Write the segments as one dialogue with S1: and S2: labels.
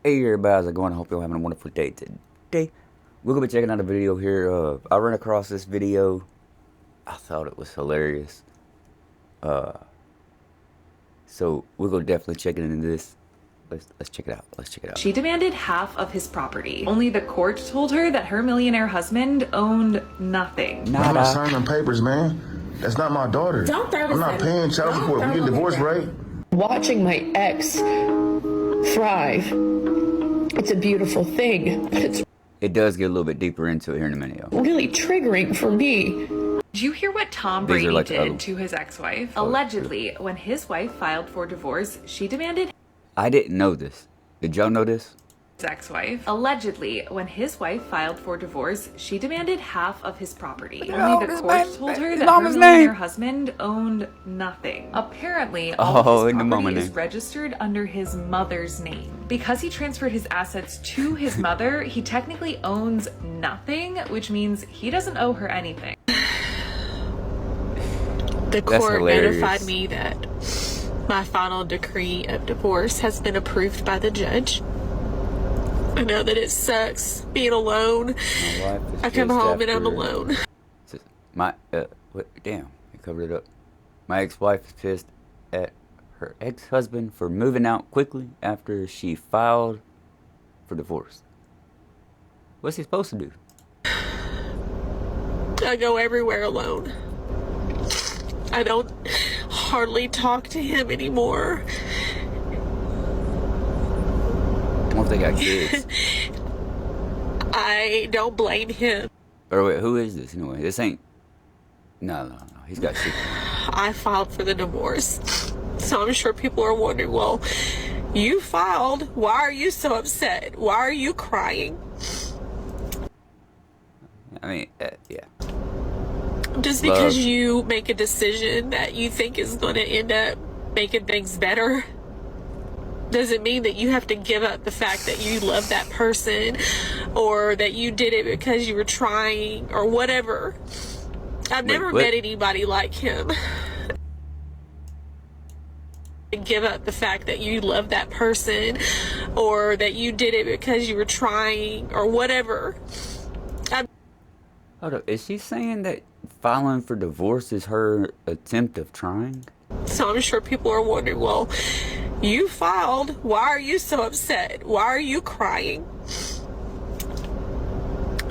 S1: Hey everybody, how's it going? I hope you're having a wonderful day today. We're gonna be checking out a video here. I ran across this video. I thought it was hilarious. So we're gonna definitely check it into this. Let's check it out. Let's check it out.
S2: She demanded half of his property. Only the court told her that her millionaire husband owned nothing.
S3: I'm not signing papers, man. That's not my daughter. I'm not paying child support. We get divorced, right?
S4: Watching my ex thrive, it's a beautiful thing, but it's
S1: It does get a little bit deeper into it here in a minute, y'all.
S4: really triggering for me.
S2: Did you hear what Tom
S1: These are
S2: Brady
S1: like
S2: did
S1: other-
S2: to his ex-wife? Allegedly, when his wife filed for divorce, she demanded
S1: I didn't know this. Did y'all know this?
S2: his ex-wife. Allegedly, when his wife filed for divorce, she demanded half of his property. Only the court told her that her millionaire husband owned nothing. Apparently, all of his property is registered under his mother's name. Because he transferred his assets to his mother, he technically owns nothing, which means he doesn't owe her anything.
S5: The court
S1: hilarious.
S5: notified me that my final decree of divorce has been approved by the judge. I know that it sucks being alone.
S1: My wife is
S5: I come
S1: just
S5: home and I'm
S1: after-
S5: alone.
S1: Damn, I covered it up. My ex-wife is pissed at her ex-husband for moving out quickly after she filed for divorce. What's he supposed to do?
S5: I go everywhere alone. I don't hardly talk to him anymore.
S1: What if they got kids?
S5: I don't blame him.
S1: Or wait, who is this anyway? This ain't... No. He's got shit.
S5: I filed for the divorce. So I'm sure people are wondering, well, you filed. Why are you so upset? Why are you crying?
S1: I mean, yeah.
S5: Just because you make a decision that you think is going to end up making things better doesn't mean that you have to give up the fact that you love that person or that you did it because you were trying or whatever. I've never met anybody like him. Give up the fact that you love that person or that you did it because you were trying or whatever.
S1: Hold up, is she saying that filing for divorce is her attempt of trying?
S5: So I'm sure people are wondering, well, you filed. Why are you so upset? Why are you crying?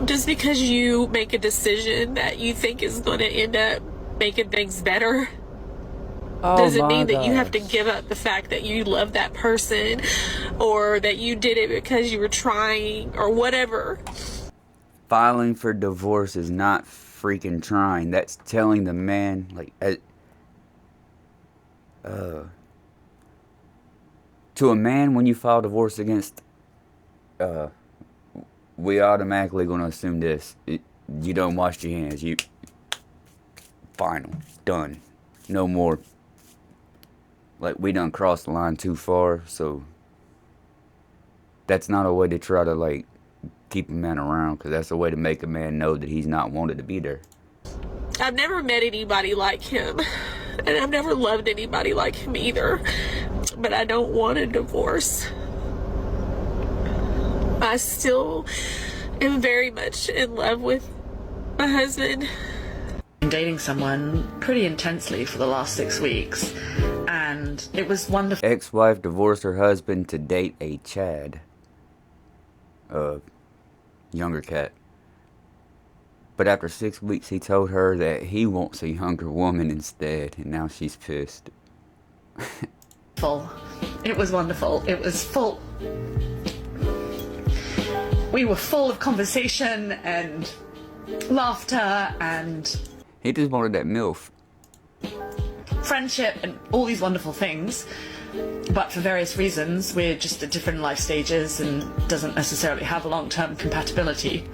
S5: Just because you make a decision that you think is going to end up making things better doesn't mean that you have to give up the fact that you love that person or that you did it because you were trying or whatever.
S1: Filing for divorce is not freaking trying. That's telling the man, like, to a man, when you file divorce against, we automatically gonna assume this. You done washed your hands. You final, done, no more. Like, we done crossed the line too far, so that's not a way to try to, like, keep a man around, because that's a way to make a man know that he's not wanted to be there.
S5: I've never met anybody like him, and I've never loved anybody like him either, but I don't want a divorce. I still am very much in love with my husband.
S6: Been dating someone pretty intensely for the last 6 weeks, and it was wonderful.
S1: Ex-wife divorced her husband to date a Chad. Younger cat. But after 6 weeks, he told her that he wants a younger woman instead, and now she's pissed.
S6: It was wonderful. It was full. We were full of conversation and laughter and
S1: He just wanted that MILF.
S6: friendship and all these wonderful things. But for various reasons, we're just at different life stages and doesn't necessarily have a long-term compatibility.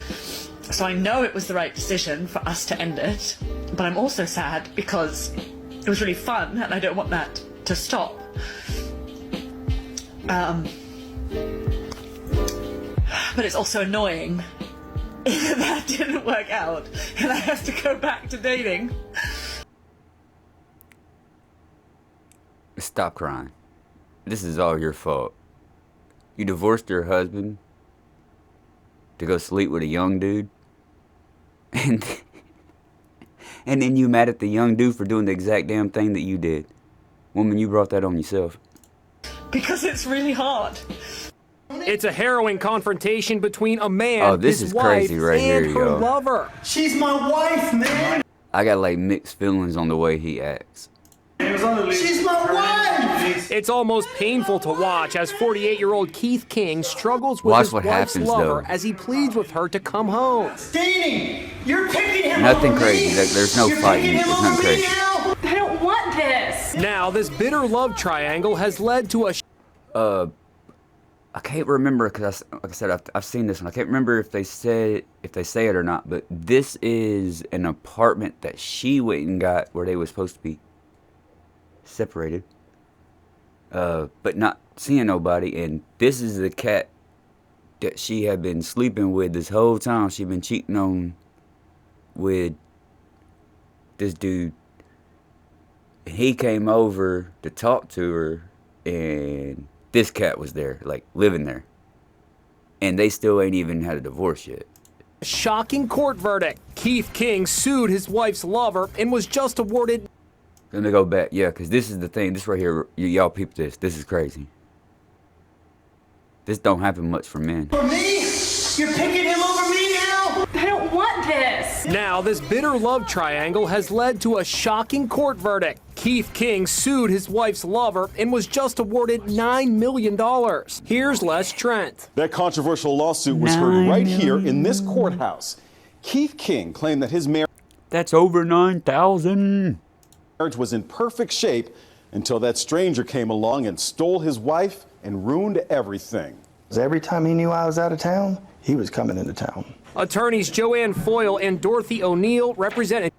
S6: So I know it was the right decision for us to end it, but I'm also sad because it was really fun and I don't want that to stop. But it's also annoying that didn't work out and I have to go back to dating.
S1: Stop crying. This is all your fault. You divorced your husband to go sleep with a young dude, and then you mad at the young dude for doing the exact damn thing that you did. Woman, you brought that on yourself.
S6: Because it's really hard.
S7: It's a harrowing confrontation between a man,
S1: this
S7: his
S1: is
S7: wife,
S1: crazy right here,
S7: and her
S1: yo.
S7: lover.
S8: She's my wife, man.
S1: I got like mixed feelings on the way he acts.
S8: She's my wife.
S7: It's almost painful to watch as 48-year-old Keith King struggles with
S1: Watch
S7: his
S1: what
S7: wife's
S1: happens,
S7: lover
S1: though.
S7: as he pleads with her to come home.
S8: Staining, you're picking him
S1: Nothing
S8: over
S1: crazy.
S8: me.
S1: There's no
S8: You're
S1: fighting.
S8: picking him
S1: There's nothing
S8: over me
S1: crazy.
S8: now.
S2: I don't want this.
S7: Now, this bitter love triangle has led to a
S1: I can't remember because, like I said, I've seen this one. I can't remember if they say it or not. But this is an apartment that she went and got where they were supposed to be separated, but not seeing nobody. And this is the cat that she had been sleeping with this whole time. She'd been cheating on with this dude. He came over to talk to her, and this cat was there, like, living there. And they still ain't even had a divorce yet.
S7: shocking court verdict. Keith King sued his wife's lover and was just awarded.
S1: Let me go back, yeah, because this is the thing. This right here, y'all peep this. This is crazy. This don't happen much for men.
S8: For me? You're picking him over me now?
S2: I don't want this.
S7: Now, this bitter love triangle has led to a shocking court verdict. Keith King sued his wife's lover and was just awarded $9 million. Here's Les Trent.
S9: That controversial lawsuit was heard right here in this courthouse. Keith King claimed that his marriage
S1: That's over 9,000.
S9: was in perfect shape until that stranger came along and stole his wife and ruined everything.
S10: Every time he knew I was out of town, he was coming into town.
S7: Attorneys Joanne Foyle and Dorothy O'Neill represented.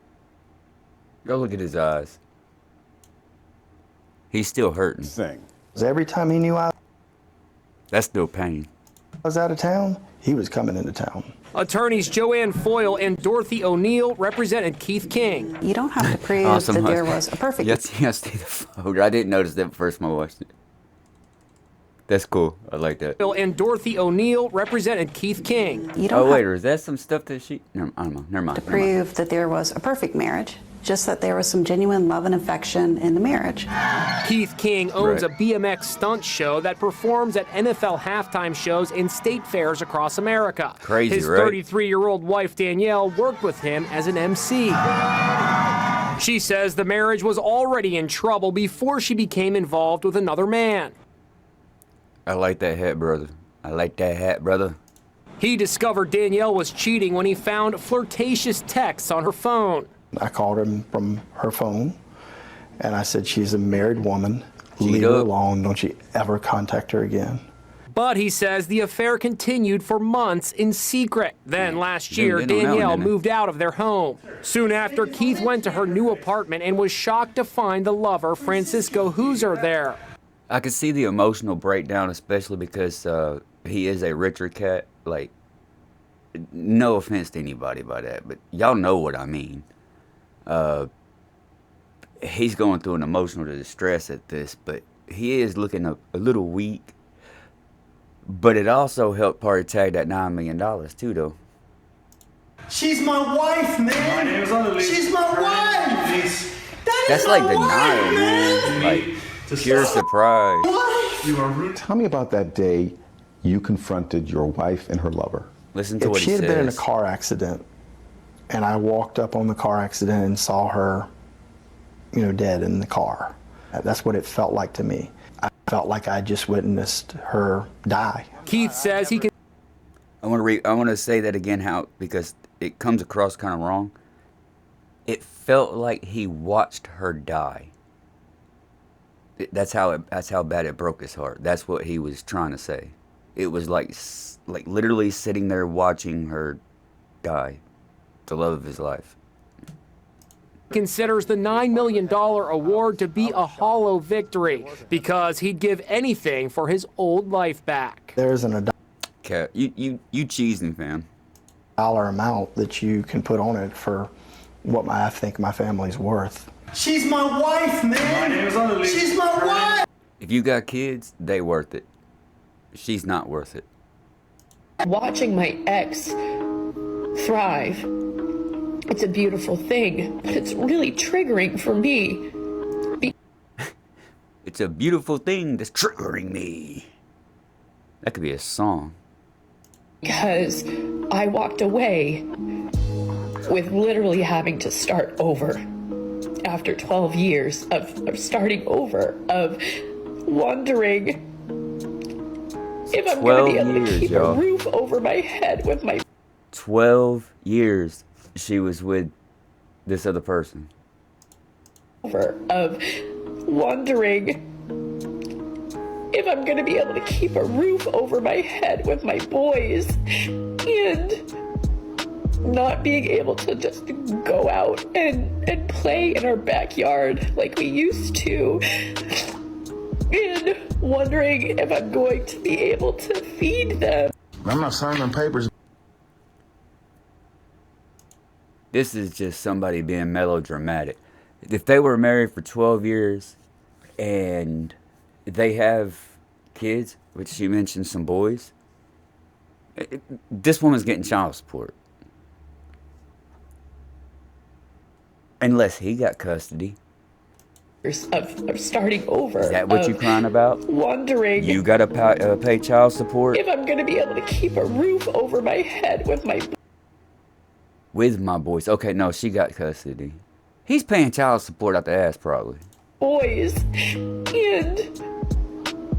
S1: Go look at his eyes. He's still hurting.
S10: Every time he knew I
S1: That's still pain.
S10: was out of town, he was coming into town.
S7: Attorneys Joanne Foyle and Dorothy O'Neill represented Keith King.
S11: You don't have to prove that there was a perfect.
S1: Yes, see the photo. I didn't notice that first when I watched it. That's cool. I like that.
S7: And Dorothy O'Neill represented Keith King.
S11: You don't
S1: Oh, wait,
S11: have
S1: or is that some stuff that she... Never, I don't know. Never mind.
S11: to prove that there was a perfect marriage, just that there was some genuine love and affection in the marriage.
S7: Keith King owns
S1: Right.
S7: a BMX stunt show that performs at NFL halftime shows in state fairs across America.
S1: Crazy,
S7: His
S1: right?
S7: 33-year-old wife, Danielle, worked with him as an MC. She says the marriage was already in trouble before she became involved with another man.
S1: I like that hat, brother. I like that hat, brother.
S7: He discovered Danielle was cheating when he found flirtatious texts on her phone.
S10: I called him from her phone, and I said, she's a married woman.
S1: Cheat
S10: Leave her
S1: up.
S10: alone. Don't you ever contact her again.
S7: But he says the affair continued for months in secret. Then last year,
S1: Didn't know,
S7: Danielle
S1: didn't it?
S7: moved out of their home. Soon after, Keith went to her new apartment and was shocked to find the lover, Francisco Hooser, there.
S1: I could see the emotional breakdown, especially because he is a richer cat. Like, no offense to anybody by that, but y'all know what I mean. He's going through an emotional distress at this, but he is looking a little weak. But it also helped party tag that $9 million too, though.
S8: She's my wife, man. She's my wife.
S1: That's like denial, man. Like pure surprise.
S9: Tell me about that day you confronted your wife and her lover.
S1: Listen to
S10: If
S1: what
S10: she
S1: he
S10: had been in a
S1: says.
S10: car accident, and I walked up on the car accident and saw her, dead in the car, that's what it felt like to me. I felt like I just witnessed her die.
S7: Keith says he can.
S1: I want to say that again, because it comes across kind of wrong. It felt like he watched her die. That's how bad it broke his heart. That's what he was trying to say. It was like literally sitting there watching her die, the love of his life.
S7: Considers the $9 million award to be a hollow victory because he'd give anything for his old life back.
S10: There isn't a
S1: Cat, you cheesing, fam.
S10: dollar amount that you can put on it for what I think my family's worth.
S8: She's my wife, man. She's my wife.
S1: If you got kids, they worth it. She's not worth it.
S4: Watching my ex thrive, it's a beautiful thing, but it's really triggering for me.
S1: It's a beautiful thing that's triggering me. That could be a song.
S4: Because I walked away with literally having to start over. After 12 years of starting over, of wondering if I'm going to be able to keep a roof over my head with my...
S1: 12 years she was with this other person.
S4: Of wondering if I'm going to be able to keep a roof over my head with my boys and not being able to just go out and play in our backyard like we used to, and wondering if I'm going to be able to feed them.
S3: I'm not signing papers.
S1: This is just somebody being melodramatic. If they were married for 12 years and they have kids, which she mentioned some boys, this woman's getting child support. Unless he got custody.
S4: Of starting over.
S1: Is that what you're crying about?
S4: Wondering.
S1: You gotta pay child support?
S4: If I'm gonna be able to keep a roof over my head with my...
S1: With my boys. Okay, no, she got custody. He's paying child support out the ass, probably.
S4: Boys. And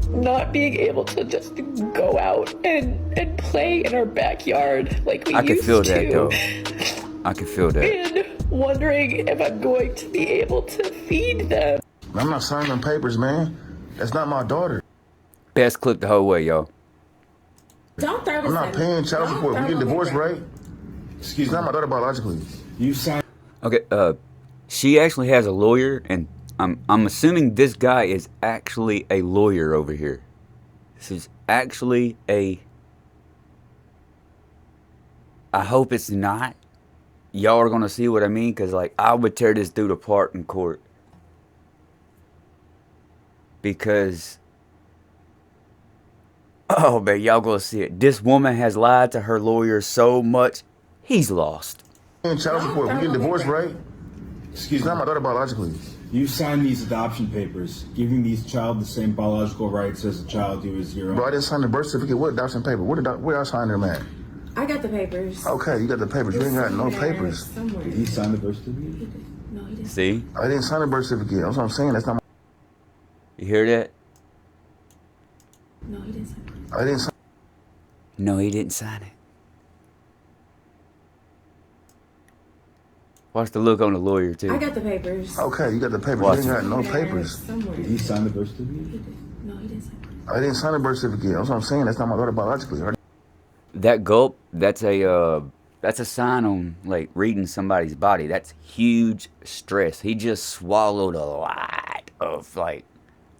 S4: not being able to just go out and play in our backyard like we used to.
S1: I can feel that, though. I can feel that.
S4: And wondering if I'm going to be able to feed them.
S3: I'm not signing papers, man. That's not my daughter.
S1: Best clip the whole way, y'all.
S3: Don't throw I'm not paying child support. We getting divorced, right? She's not my daughter biologically. You signed.
S1: Okay, she actually has a lawyer, and I'm assuming this guy is actually a lawyer over here. This is actually a... I hope it's not. Y'all are gonna see what I mean, because like I would tear this dude apart in court, because oh man, y'all gonna see it. This woman has lied to her lawyer so much, he's lost.
S3: Child support. We getting divorced, right? She's not my daughter biologically.
S12: You signed these adoption papers, giving these child the same biological rights as a child who is your own.
S3: Bro, I didn't sign the birth certificate. What adoption paper? Where I signed them at?
S13: I got the papers.
S3: Okay, you got the papers. You ain't got no papers.
S13: Somewhere.
S12: Did he sign the birth certificate?
S13: No, he didn't.
S1: See?
S3: I didn't sign the birth certificate. That's what I'm saying. That's not my...
S1: You hear that?
S13: No, he didn't sign it.
S3: I didn't sign...
S1: No, he didn't sign it. Watch the look on the lawyer, too.
S13: I got the papers.
S3: Okay, you got the papers.
S1: Watch
S3: You ain't got no papers.
S13: Somewhere.
S12: Did he sign the birth certificate?
S13: No, he didn't sign it.
S3: I didn't sign the birth certificate. That's what I'm saying. That's not my daughter biologically.
S1: That gulp, that's a sign on like reading somebody's body. That's huge stress. He just swallowed a lot of like,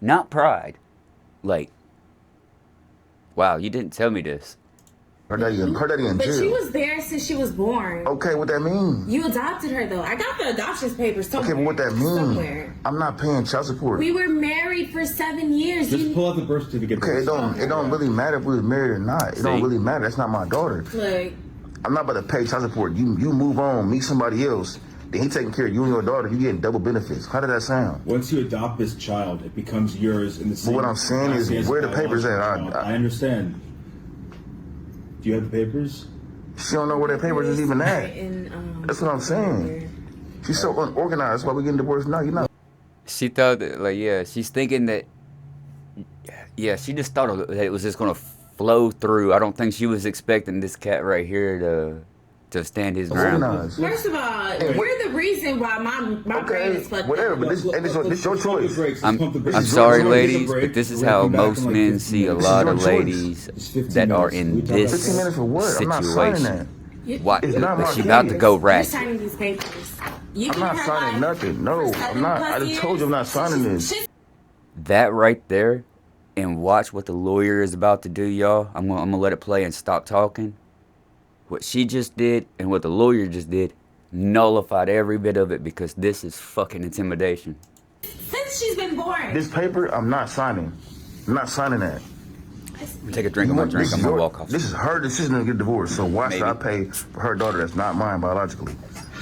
S1: not pride, like, wow, you didn't tell me this.
S3: Her daddy in jail.
S13: But she was there since she was born.
S3: Okay, what that mean?
S13: You adopted her though. I got the adoption papers somewhere.
S3: Okay, but what that mean?
S13: Somewhere.
S3: I'm not paying child support.
S13: We were married for 7 years.
S12: Just pull out the birth certificate.
S3: Okay, it don't really matter if we was married or not. It don't really matter. That's not my daughter.
S13: Look.
S3: I'm not about to pay child support. You move on, meet somebody else. Then he taking care of you and your daughter. You getting double benefits. How did that sound?
S12: Once you adopt this child, it becomes yours in the same.
S3: But what I'm saying is, where the papers at?
S12: I understand. Do you have the papers?
S3: She don't know where the papers is even at. That's what I'm saying. She's so unorganized. That's why we getting divorced now. You know.
S1: She thought that, like, yeah, she's thinking that, yeah, she just thought that it was just gonna flow through. I don't think she was expecting this cat right here to stand his ground.
S13: First of all, you're the reason why my brain is fucked
S3: whatever,
S13: up.
S3: but this your choice.
S1: I'm sorry, ladies, but this is how most men see a lot of ladies that are in this
S3: 15 minutes for what? I'm not signing that.
S1: situation. What?
S3: It's not my
S1: She about to go
S13: You're
S1: ratchet.
S13: signing these papers.
S3: I'm not signing nothing. No, I'm not. I just told you I'm not signing this.
S1: That right there, and watch what the lawyer is about to do, y'all. I'm gonna let it play and stop talking. What she just did and what the lawyer just did nullified every bit of it, because this is fucking intimidation.
S13: Since she's been born.
S3: This paper, I'm not signing. I'm not signing that.
S1: Take a drink. I'm gonna drink. I'm gonna walk off.
S3: This is her decision to get divorced. So why should I pay for her daughter that's not mine biologically?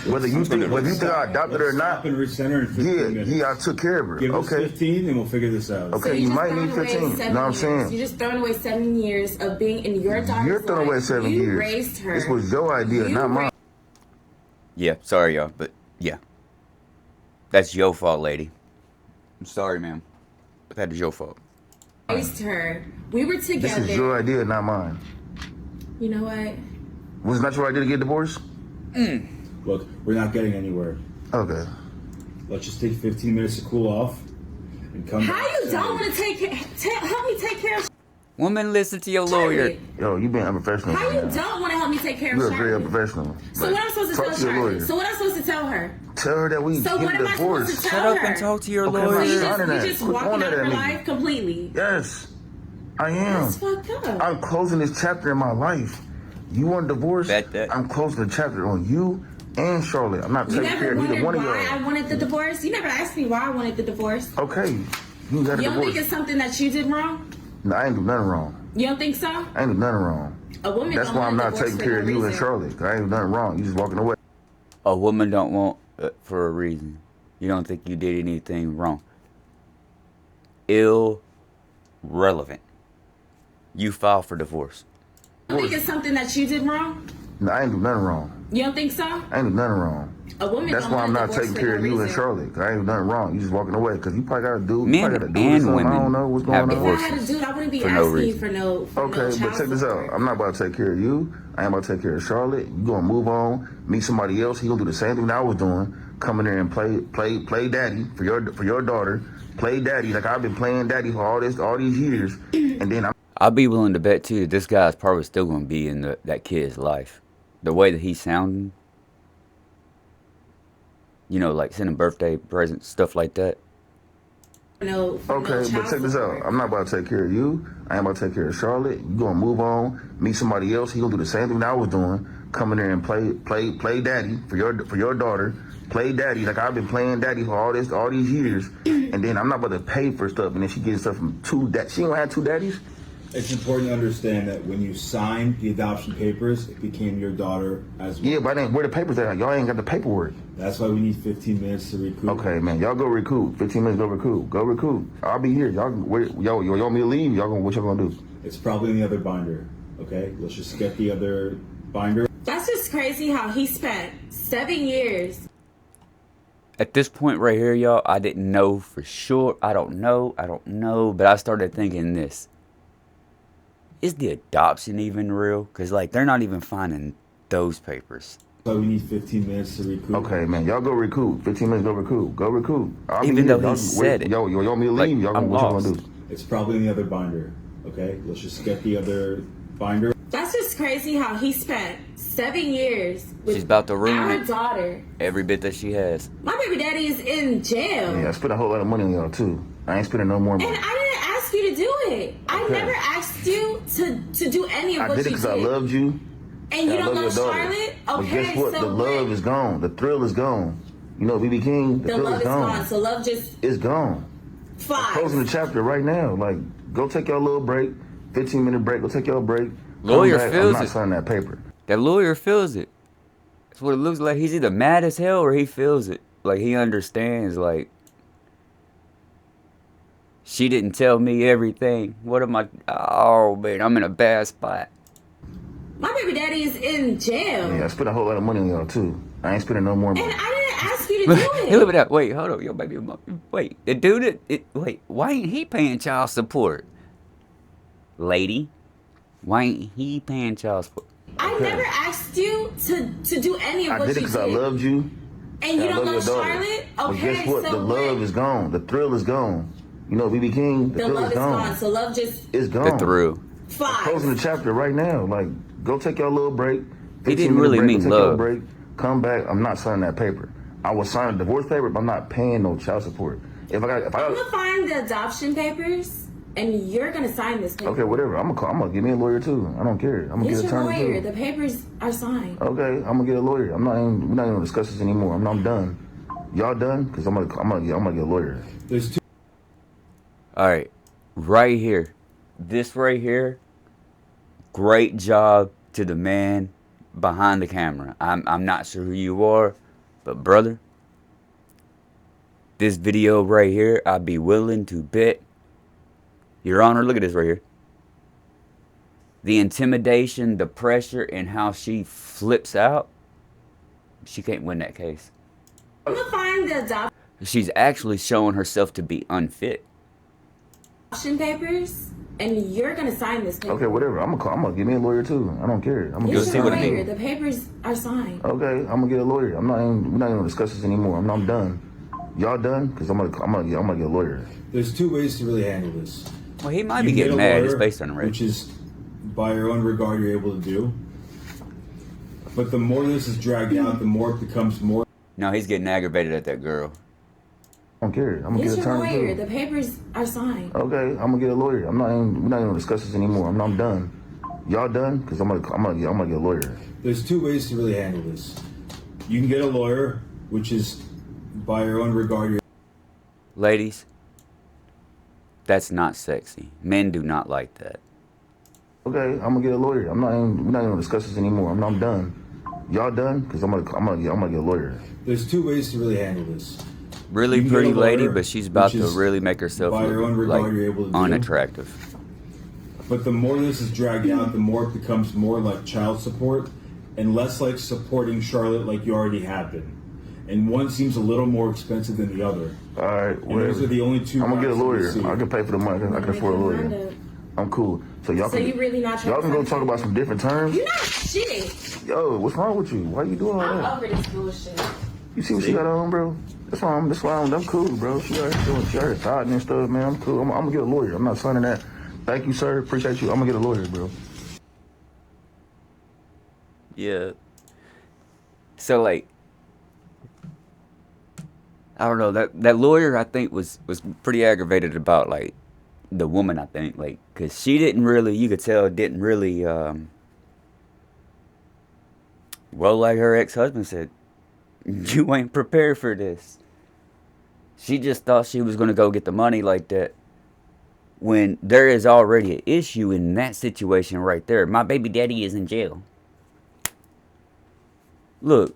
S3: Whether you think I adopted her or not, I took care of her.
S12: Give us 15 and we'll figure this out.
S3: Okay,
S13: So
S3: you might need 15. You know what I'm saying?
S13: You're just throwing away 7 years of being in your daughter's life.
S3: You're throwing away 7 years.
S13: You raised her.
S3: This was your idea, not mine.
S1: Yeah, sorry, y'all, but yeah. That's your fault, lady. I'm sorry, ma'am. But that is your fault.
S13: Raised her. We were together.
S3: This is your idea, not mine.
S13: You know what?
S3: Was it not your idea to get divorced?
S12: Look, we're not getting anywhere.
S3: Okay.
S12: Let's just take 15 minutes to cool off and come back.
S13: How you don't want to help me take care of
S1: Woman, listen to your lawyer.
S3: Yo, you being unprofessional.
S13: How you don't want to help me take care of
S3: You're
S13: Charlotte?
S3: very unprofessional.
S13: So what I'm supposed to tell Charlotte? So what I'm supposed to tell her?
S3: Tell her that we
S13: So what
S3: get
S13: am I supposed
S3: divorced.
S13: to tell her?
S1: Shut up and talk to your
S3: Okay,
S1: lawyer.
S3: I'm
S13: You
S3: not signing that.
S13: just
S3: Quit
S13: walking
S3: on
S13: out
S3: that
S13: of
S3: at
S13: her
S3: me.
S13: life completely.
S3: Yes, I am.
S13: That's fucked up.
S3: I'm closing this chapter in my life. You want a divorce?
S1: Bet that.
S3: I'm closing the chapter on you and Charlotte. I'm not
S13: You
S3: taking care
S13: never
S3: of neither
S13: wondered
S3: one of
S13: why I
S3: y'all.
S13: wanted the divorce? You never asked me why I wanted the divorce.
S3: Okay, you got a
S13: You don't think
S3: divorce.
S13: it's something that you did wrong?
S3: No, I ain't do nothing wrong.
S13: You don't think so?
S3: I ain't do nothing wrong.
S13: A woman
S3: That's
S13: don't
S3: why I'm
S13: want a
S3: not
S13: divorce
S3: taking
S13: for
S3: care
S13: no
S3: of you and
S13: reason.
S3: Charlotte. 'Cause I ain't do nothing wrong. You just walking away.
S1: A woman don't want for a reason. You don't think you did anything wrong. Irrelevant. You filed for divorce.
S13: You don't think it's something that you did wrong?
S3: No, I ain't do nothing wrong.
S13: You don't think so?
S3: I ain't do nothing wrong.
S13: A woman
S3: That's
S13: don't
S3: why I'm
S13: want a
S3: not
S13: divorce
S3: taking
S13: for
S3: care
S13: no
S3: of you and
S13: reason.
S3: Charlotte. 'Cause I ain't do nothing wrong. You just walking away. Because you probably got to do.
S1: Men
S3: probably got to do
S1: and
S3: something. I don't
S1: women
S3: know what's
S1: have
S3: going on.
S13: If I had to do it, I wouldn't be
S1: For no
S13: asking
S1: reason.
S13: for no
S3: Okay, but check this out. I'm not about to take care of you. I ain't about to take care of Charlotte. You gonna move on, meet somebody else. He gonna do the same thing that I was doing. Come in there and play daddy for your daughter. Play daddy like I've been playing daddy for all these years. And then
S1: I'll be willing to bet too that this guy's probably still gonna be in that kid's life. The way that he's sounding. You know, like sending birthday presents, stuff like that.
S13: No,
S3: okay, but check this out. I'm not about to take care of you. I ain't about to take care of Charlotte. You gonna move on, meet somebody else. He gonna do the same thing that I was doing. Come in there and play daddy for your daughter. Play daddy like I've been playing daddy for all these years. And then I'm not about to pay for stuff. And then she getting stuff from two dads. She don't have two daddies.
S12: It's important to understand that when you signed the adoption papers, it became your daughter as well.
S3: Yeah, but I didn't. Where the papers at? Y'all ain't got the paperwork.
S12: That's why we need 15 minutes to recoup.
S3: Okay, man. Y'all go recoup. 15 minutes, go recoup. Go recoup. I'll be here. Y'all want me to leave? What y'all gonna do?
S12: It's probably in the other binder. Okay, let's just get the other binder.
S13: That's just crazy how he spent 7 years.
S1: At this point right here, y'all, I didn't know for sure. I don't know. But I started thinking this. Is the adoption even real? Because, like, they're not even finding those papers.
S12: So we need 15 minutes to recoup.
S3: Okay, man. Y'all go recoup. 15 minutes, go recoup. Go recoup.
S1: Even though he said it.
S3: Y'all want me to leave? What y'all gonna do?
S12: It's probably in the other binder. Okay, let's just get the other binder.
S13: That's just crazy how he spent 7 years with
S1: She's about to ruin
S13: our
S1: it.
S13: daughter.
S1: Every bit that she has.
S13: My baby daddy is in jail.
S3: Yeah, I spent a whole lot of money on y'all, too. I ain't spending no more money.
S13: And I didn't ask you to do it. I never asked you to do any of
S3: I
S13: what
S3: did it
S13: you
S3: because I
S13: did.
S3: loved you.
S13: And you
S3: I
S13: don't
S3: love
S13: love
S3: your daughter.
S13: Charlotte?
S3: But
S13: Okay,
S3: guess what?
S13: so
S3: The love is gone. The thrill is gone. You know, BB King, the
S13: the
S3: thrill
S13: love
S3: is
S13: is
S3: gone.
S13: gone. So love just
S3: It's gone.
S13: flies.
S3: Closing the chapter right now. Like, go take your little break. 15-minute break. Go take your break.
S1: Lawyer
S3: Come back.
S1: feels
S3: I'm not
S1: it.
S3: signing that paper.
S1: That lawyer feels it. That's what it looks like. He's either mad as hell or he feels it. Like, he understands, like, she didn't tell me everything. What am I? Oh, man, I'm in a bad spot.
S13: My baby daddy is in jail.
S3: Yeah, I spent a whole lot of money on y'all, too. I ain't spending no more money.
S13: And I didn't ask you to do
S1: Hey,
S13: it.
S1: look at that. Wait, hold on. Yo, baby. Wait, the dude, wait, why ain't he paying child support? Lady, why ain't he paying child support?
S13: I never asked you to do any of
S3: I
S13: what
S3: did it
S13: you
S3: because I
S13: did.
S3: loved you.
S13: And you
S3: I
S13: don't
S3: love
S13: love
S3: your daughter.
S13: Charlotte?
S3: But
S13: Okay,
S3: guess what?
S13: so
S3: The love is gone. The thrill is gone. You know, BB King, the
S13: the
S3: thrill
S13: love
S3: is
S13: is
S3: gone.
S13: gone. So love just
S3: It's gone.
S1: The thrill.
S13: flies.
S3: Closing the chapter right now. Like, go take your little break.
S1: He didn't
S3: 15-minute
S1: really
S3: break,
S1: mean
S3: go take your
S1: love.
S3: break. Come back. I'm not signing that paper. I will sign a divorce paper, but I'm not paying no child support. If I
S13: I'm gonna find the adoption papers, and you're gonna sign this paper.
S3: okay, whatever. I'm gonna get me a lawyer too. I don't care. I'm gonna
S13: Get
S3: get an
S13: your
S3: attorney
S13: lawyer.
S3: too.
S13: The papers are signed.
S3: Okay, I'm gonna get a lawyer. We're not even gonna discuss this anymore. I'm done. Y'all done? Cause I'm gonna get a lawyer.
S12: There's two.
S1: All right, right here, this right here, great job to the man behind the camera. I'm not sure who you are, but brother, this video right here, I'd be willing to bet, Your Honor, look at this right here. The intimidation, the pressure, and how she flips out, she can't win that case.
S13: I'm gonna find the adoption
S1: She's actually showing herself to be unfit.
S13: papers, and you're gonna sign this paper.
S3: Okay, whatever. I'm gonna give me a lawyer too. I don't care. I'm gonna
S13: You're
S3: get
S13: a lawyer. The papers are signed.
S3: Okay, I'm gonna get a lawyer. We're not even gonna discuss this anymore. I'm done. Y'all done? Cause I'm gonna get a lawyer.
S12: There's two ways to really handle this.
S1: Well, he might be getting mad. It's based on the record.
S12: Which is, by your own regard, you're able to do. But the more this is dragged out, the more it becomes more.
S1: No, he's getting aggravated at that girl.
S3: I don't care. I'm gonna
S13: You're
S3: get
S13: a
S3: a
S13: lawyer.
S3: attorney too.
S13: The papers are signed.
S3: Okay, I'm gonna get a lawyer. We're not even gonna discuss this anymore. I'm done. Y'all done? Cause I'm gonna get a lawyer.
S12: There's two ways to really handle this. You can get a lawyer, which is, by your own regard, you're.
S1: Ladies, that's not sexy. Men do not like that.
S3: Okay, I'm gonna get a lawyer. We're not even gonna discuss this anymore. I'm done. Y'all done? Cause I'm gonna get a lawyer.
S12: There's two ways to really handle this.
S1: Really
S12: You
S1: pretty
S12: get a lawyer,
S1: lady, but she's about
S12: which
S1: to
S12: is,
S1: really make herself
S12: by your own
S1: look
S12: regard,
S1: like
S12: you're able to do.
S1: unattractive.
S12: But the more this is dragged out, the more it becomes more like child support and less like supporting Charlotte like you already have been. And one seems a little more expensive than the other.
S3: All right,
S12: And
S3: whatever.
S12: those are the only two.
S3: I'm gonna get a
S12: routes
S3: lawyer.
S12: that we see.
S3: I can pay for the money. I can afford a lawyer. I'm cool. So y'all
S13: So
S3: can.
S13: you really not trying
S3: Y'all can
S13: to
S3: go
S13: find
S3: talk about some different terms.
S13: You're not shit.
S3: Yo, what's wrong with you? Why you doing all
S13: I'm
S3: that?
S13: over this bullshit.
S3: You see what she got on, bro? That's why I'm cool, bro. She out here thotting and stuff, man. I'm cool. I'm gonna get a lawyer. I'm not signing that. Thank you, sir. Appreciate you. I'm gonna get a lawyer, bro.
S1: Yeah. So like, I don't know, that lawyer I think was pretty aggravated about like the woman, I think, like, cause she didn't really, you could tell, didn't really well, like her ex-husband said, you ain't prepared for this. She just thought she was gonna go get the money like that, when there is already an issue in that situation right there. My baby daddy is in jail. Look,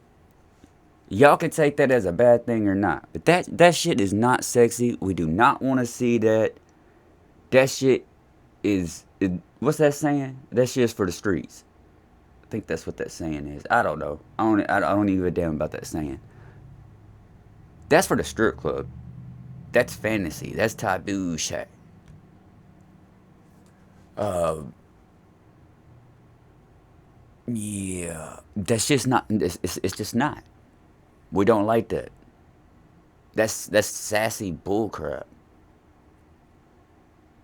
S1: y'all can take that as a bad thing or not, but that shit is not sexy. We do not want to see that. That shit is what's that saying? That shit is for the streets. I think that's what that saying is. I don't know. I don't even give a damn about that saying. That's for the strip club. That's fantasy. That's taboo shit. Yeah, that's just not. It's just not. We don't like that. That's sassy bullcrap.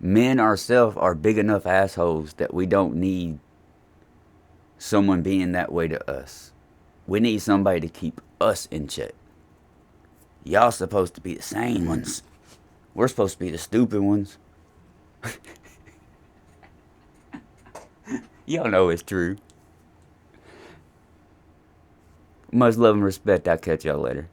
S1: Men ourselves are big enough assholes that we don't need someone being that way to us. We need somebody to keep us in check. Y'all supposed to be the sane ones. We're supposed to be the stupid ones. Y'all know it's true. Much love and respect. I'll catch y'all later.